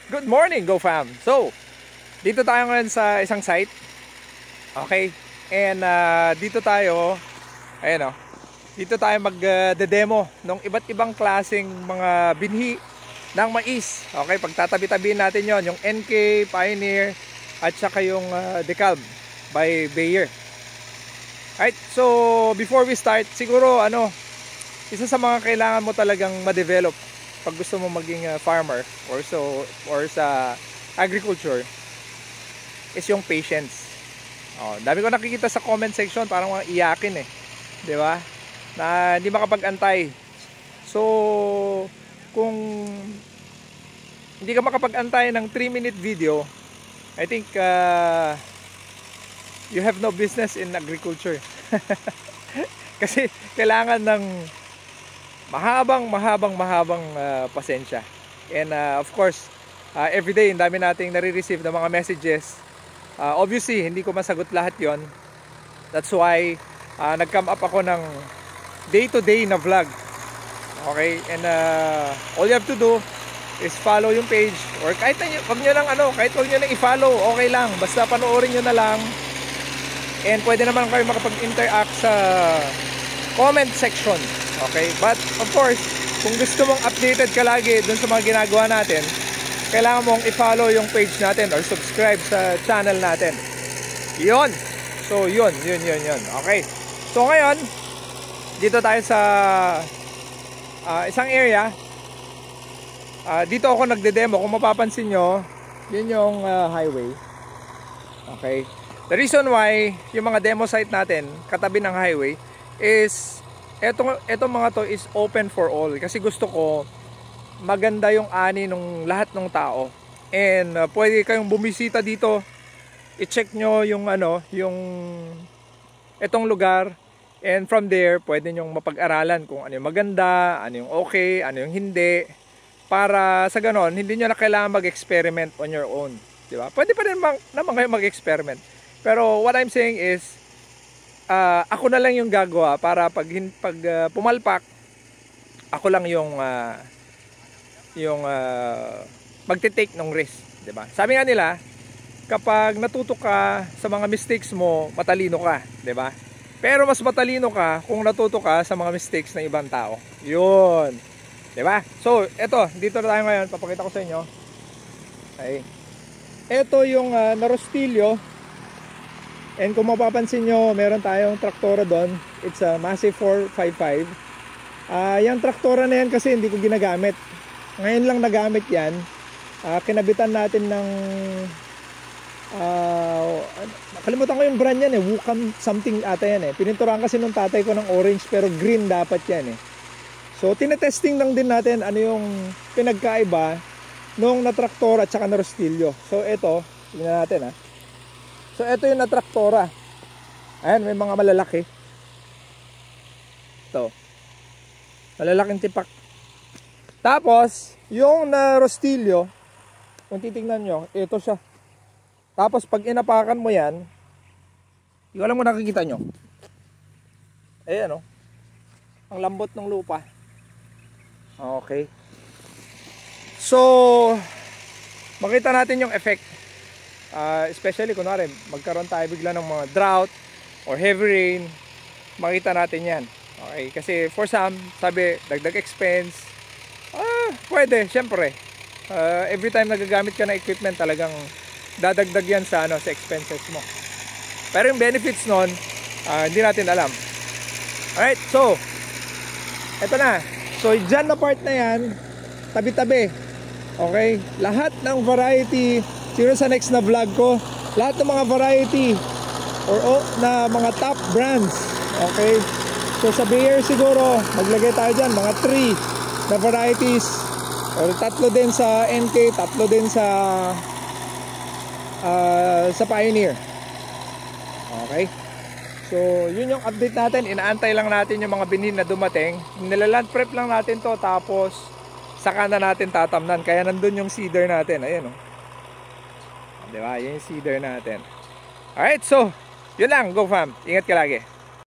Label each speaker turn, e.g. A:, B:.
A: Good morning, Go Fam! So, dito tayo ngayon sa isang site. Okay? And dito tayo, ayan o, dito tayo mag-demo ng iba't ibang klaseng mga binhi ng mais. Okay? Pagtatabi-tabihin natin yon, yung NK, Pioneer, at saka yung DeKalb by Bayer. Alright, so before we start, siguro isa sa mga kailangan mo talagang ma-develop pag gusto mo maging farmer or sa agriculture is yung patience. Dami ko nakikita sa comment section, parang mga iyakin di ba? Na hindi makapag-antay. So kung hindi ka makapag-antay ng 3-minute video, I think you have no business in agriculture. Kasi kailangan ng mahabang pasensya. And of course, everyday ang dami nating nare-receive ng mga messages. Obviously, hindi ko masagot lahat yon. That's why nag-come up ako ng day-to-day na vlog. Okay? And all you have to do is follow yung page. Or kahit wag nyo lang kahit wag nyo lang i-follow, okay lang. Basta panoorin nyo na lang. And pwede naman kayo makapag-interact sa comment section. Okay? But of course, kung gusto mong updated ka lagi dun sa mga ginagawa natin, kailangan mong i-follow yung page natin or subscribe sa channel natin. Yun. So yun. Okay. So ngayon, dito tayo sa isang area. Dito ako nagde-demo. Kung mapapansin nyo, yun yung highway. Okay. The reason why yung mga demo site natin katabi ng highway is etong mga to is open for all. Kasi gusto ko maganda yung ani ng lahat ng tao. And pwede kayong bumisita dito. I-check nyo yung yung etong lugar. And from there, pwede nyong mapag-aralan kung ano yung maganda, ano yung okay, ano yung hindi. Para sa ganon, hindi nyo na kailangan mag-experiment on your own. Diba? Pwede pa rin naman kayo mag-experiment. Pero what I'm saying is, ako na lang yung gagawa para pag pumalpak, ako lang yung magte-take ng risk, 'di ba? Sabi nga nila, kapag natuto ka sa mga mistakes mo, matalino ka, 'di ba? Pero mas matalino ka kung natuto ka sa mga mistakes ng ibang tao. 'Yun. 'Di ba? So, dito na tayo ngayon, papakita ko sa inyo. Okay. Ito yung narostilyo. And kung mapapansin nyo, meron tayong traktora doon. It's a Massey 455. Yung traktora na yan kasi hindi ko ginagamit. Ngayon lang nagamit yan. Kinabitan natin ng nakalimutan ko yung brand yan Wukan something ata yan Pininturahan kasi nung tatay ko ng orange pero green dapat yan So tinetesting lang din natin ano yung pinagkaiba nung natraktora at saka narostilyo. So ito, tingnan natin So ito yung natraktora. Ayan, may mga malalaki. Ito. Malalaking tipak. Tapos, yung narostilyo, kung titignan nyo, ito siya. Tapos pag inapakan mo yan, hindi ko alam kung nakikita nyo. Ayan ang lambot ng lupa. Okay. So, makita natin yung effect. Especially kunwari magkaroon tayo bigla ng mga drought or heavy rain, makita natin yan. Okay, kasi for some, sabi dagdag expense, pwede, syempre. Every time nagagamit ka ng equipment, talagang dadagdag yan sa sa expenses mo. Pero yung benefits nun, hindi natin alam. Alright, so eto na. So dyan na part na yan, tabi-tabi. Okay, lahat ng variety, siguro sa next na vlog ko, lahat ng mga variety or na mga top brands. Okay, so sa Bayer siguro maglagay tayo dyan mga 3 na varieties, or 3 din sa NK, 3 din sa Pioneer. Okay, so yun yung update natin. Inaantay lang natin yung mga binhi na dumating. Nilaland prep lang natin to, tapos saka na natin tatamnan. Kaya nandun yung seeder natin. Ayan diba? Yan yung seeder natin. Alright, so yun lang, Go Fam. Ingat ka lagi.